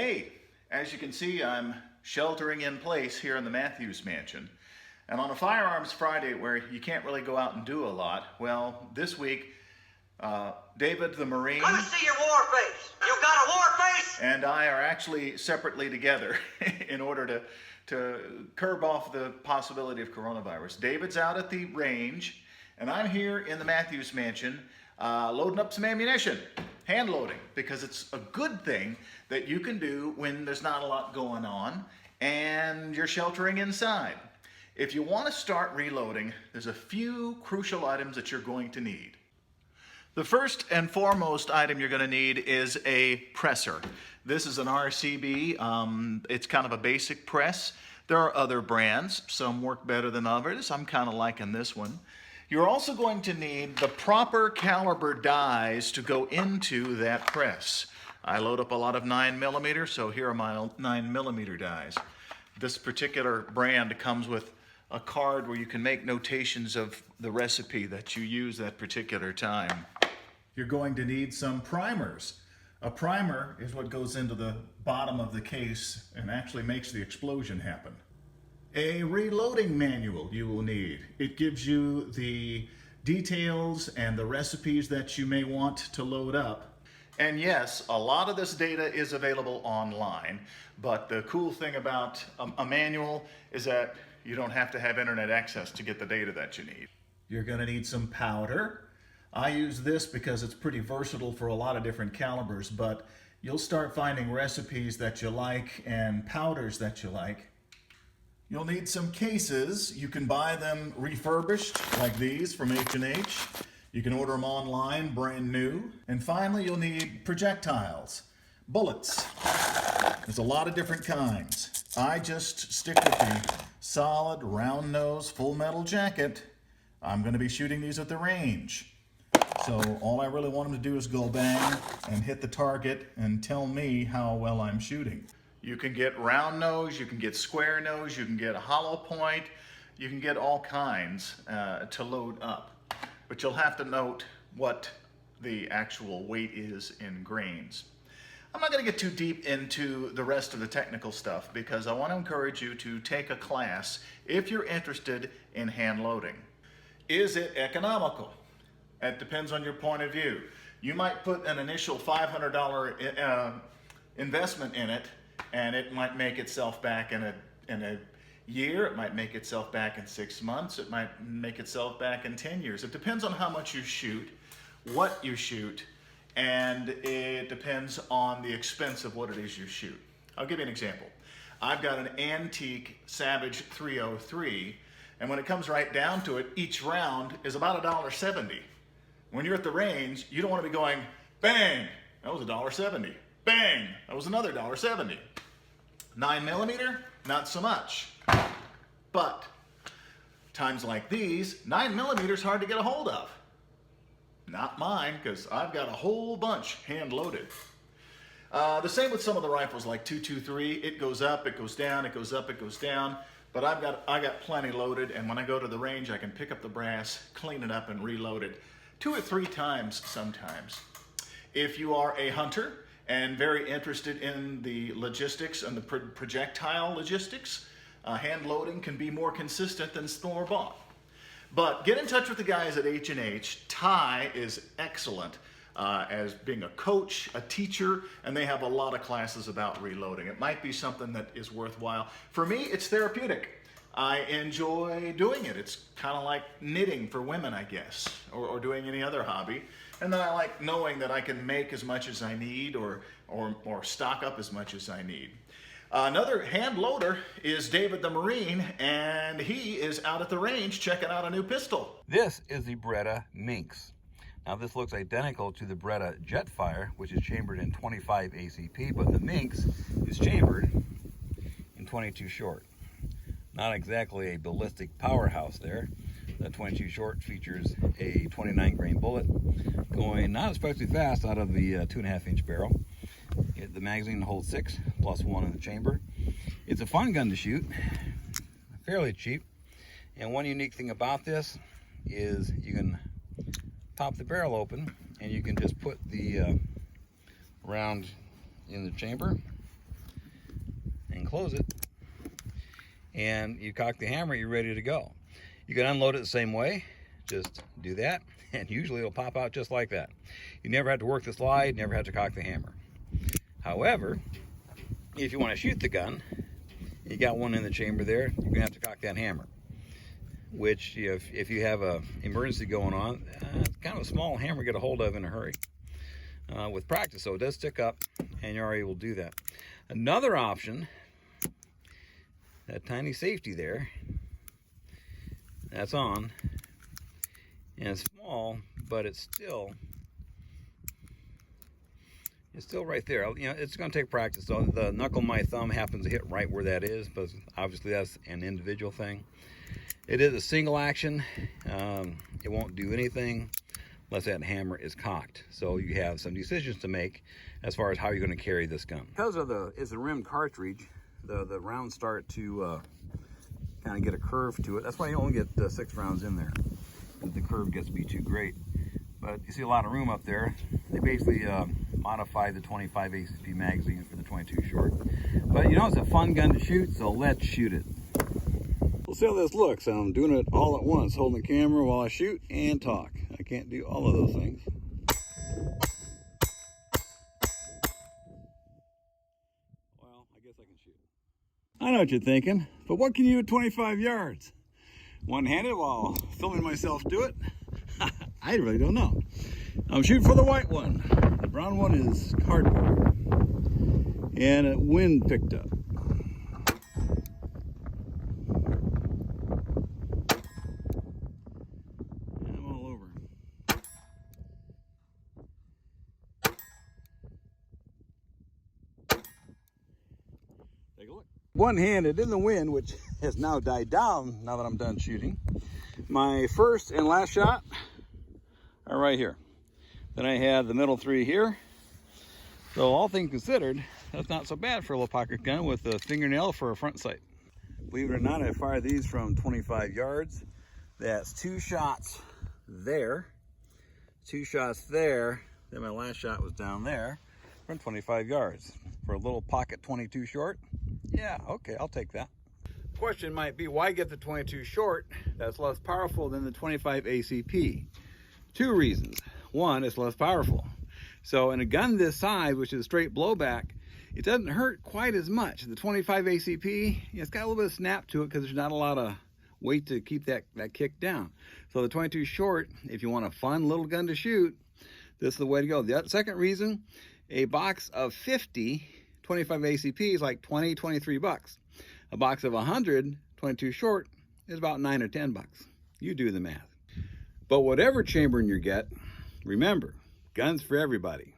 Hey, as you can see, I'm sheltering in place here in the Matthews Mansion. And on a Firearms Friday where you can't really go out and do a lot, well, this week, David the Marine... Let me see your war face. You got a war face? ...and I are actually separately together in order to curb off the possibility of coronavirus. David's out at the range, and I'm here in the Matthews Mansion loading up some ammunition. Hand loading, because it's a good thing that you can do when there's not a lot going on and you're sheltering inside. If you want to start reloading, there's a few crucial items that you're going to need. The first and foremost item you're going to need is a presser. This is an RCB. It's kind of a basic press. There are other brands. Some work better than others. I'm kind of liking this one. You're also going to need the proper caliber dies to go into that press. I load up a lot of 9mm, so here are my 9mm dies. This particular brand comes with a card where you can make notations of the recipe that you use that particular time. You're going to need some primers. A primer is what goes into the bottom of the case and actually makes the explosion happen. A reloading manual you will need. It gives you the details and the recipes that you may want to load up. And yes, a lot of this data is available online, but the cool thing about a manual is that you don't have to have internet access to get the data that you need. You're going to need some powder. I use this because it's pretty versatile for a lot of different calibers, but you'll start finding recipes that you like and powders that you like. You'll need some cases. You can buy them refurbished like these from H&H. You can order them online, brand new. And finally, you'll need projectiles, bullets. There's a lot of different kinds. I just stick with the solid, round nose, full metal jacket. I'm going to be shooting these at the range. So all I really want them to do is go bang and hit the target and tell me how well I'm shooting. You can get round nose, you can get square nose, you can get a hollow point, you can get all kinds to load up. But you'll have to note what the actual weight is in grains. I'm not going to get too deep into the rest of the technical stuff because I want to encourage you to take a class if you're interested in hand loading. Is it economical? It depends on your point of view. You might put an initial $500 investment in it, and it might make itself back in a year. It might make itself back in 6 months. It might make itself back in 10 years. It depends on how much you shoot, what you shoot, and it depends on the expense of what it is you shoot. I'll give you an example. I've got an antique Savage 303, and when it comes right down to it, each round is about $1.70. When you're at the range, you don't want to be going, bang, that was $1.70. Bang, that was another $1.70. 9mm, not so much. But times like these, 9mm is hard to get a hold of. Not mine, because I've got a whole bunch hand loaded. The same with some of the rifles like 223. It goes up, it goes down, it goes up, it goes down. But I got plenty loaded, and when I go to the range, I can pick up the brass, clean it up, and reload it 2 or 3 times sometimes. If you are a hunter and very interested in the logistics and the projectile logistics, hand loading can be more consistent than store-bought. But get in touch with the guys at H&H. Ty is excellent as being a coach, a teacher, and they have a lot of classes about reloading. It might be something that is worthwhile. For me, it's therapeutic. I enjoy doing it. It's kind of like knitting for women, I guess, or doing any other hobby. And then I like knowing that I can make as much as I need or stock up as much as I need. Another hand loader is David the Marine, and he is out at the range checking out a new pistol. This is the Beretta Minx. Now this looks identical to the Beretta Jetfire, which is chambered in 25 ACP, but the Minx is chambered in 22 short. Not exactly a ballistic powerhouse there. The 22 short features a 29 grain bullet going not especially fast out of the 2.5-inch barrel. The magazine holds 6 plus 1 in the chamber. It's a fun gun to shoot, fairly cheap. And one unique thing about this is you can pop the barrel open and you can just put the round in the chamber and close it, and you cock the hammer, you're ready to go. You can unload it the same way. Just do that, and usually it'll pop out just like that. You never have to work the slide, never have to cock the hammer. However, if you want to shoot the gun, you got one in the chamber there, you're gonna have to cock that hammer, which if you have a emergency going on, it's kind of a small hammer to get a hold of in a hurry. With practice, so it does stick up, and you're able to do that. Another option, that tiny safety there, that's on, and it's small, but it's still right there. You know, it's going to take practice. So the knuckle of my thumb happens to hit right where that is, but obviously that's an individual thing. It is a single action. It won't do anything unless that hammer is cocked. So you have some decisions to make as far as how you're going to carry this gun. Because of it's a rimmed cartridge, the rounds start to kind of get a curve to it. That's why you only get 6 rounds in there. The curve gets to be too great. But you see a lot of room up there. They basically modified the 25 ACP magazine for the 22 short. But you know, it's a fun gun to shoot, so let's shoot it. We'll see how this looks. I'm doing it all at once, holding the camera while I shoot and talk. I can't do all of those things. Well, I guess I can shoot. I know what you're thinking, but what can you do at 25 yards? One-handed while filming myself do it? I really don't know. I'm shooting for the white one. The brown one is cardboard. And a wind picked up. And I'm all over. Take a look. One-handed in the wind, which has now died down now that I'm done shooting. My first and last shot are right here. Then I have the middle 3 here. So all things considered, that's not so bad for a little pocket gun with a fingernail for a front sight. Believe it or not, I fired these from 25 yards. That's 2 shots there, 2 shots there. Then my last shot was down there from 25 yards. For a little pocket 22 short, yeah, okay, I'll take that. Question might be, why get the 22 short that's less powerful than the 25 ACP? 2 reasons. One, it's less powerful. So in a gun this size, which is a straight blowback, it doesn't hurt quite as much. The 25 ACP, it's got a little bit of snap to it because there's not a lot of weight to keep that kick down. So the 22 short, if you want a fun little gun to shoot, this is the way to go. The second reason, a box of 50 25 ACP is like 20, 23 bucks. A box of 100 22 short is about 9 or 10 bucks. You do the math. But whatever chambering you get, remember, guns for everybody.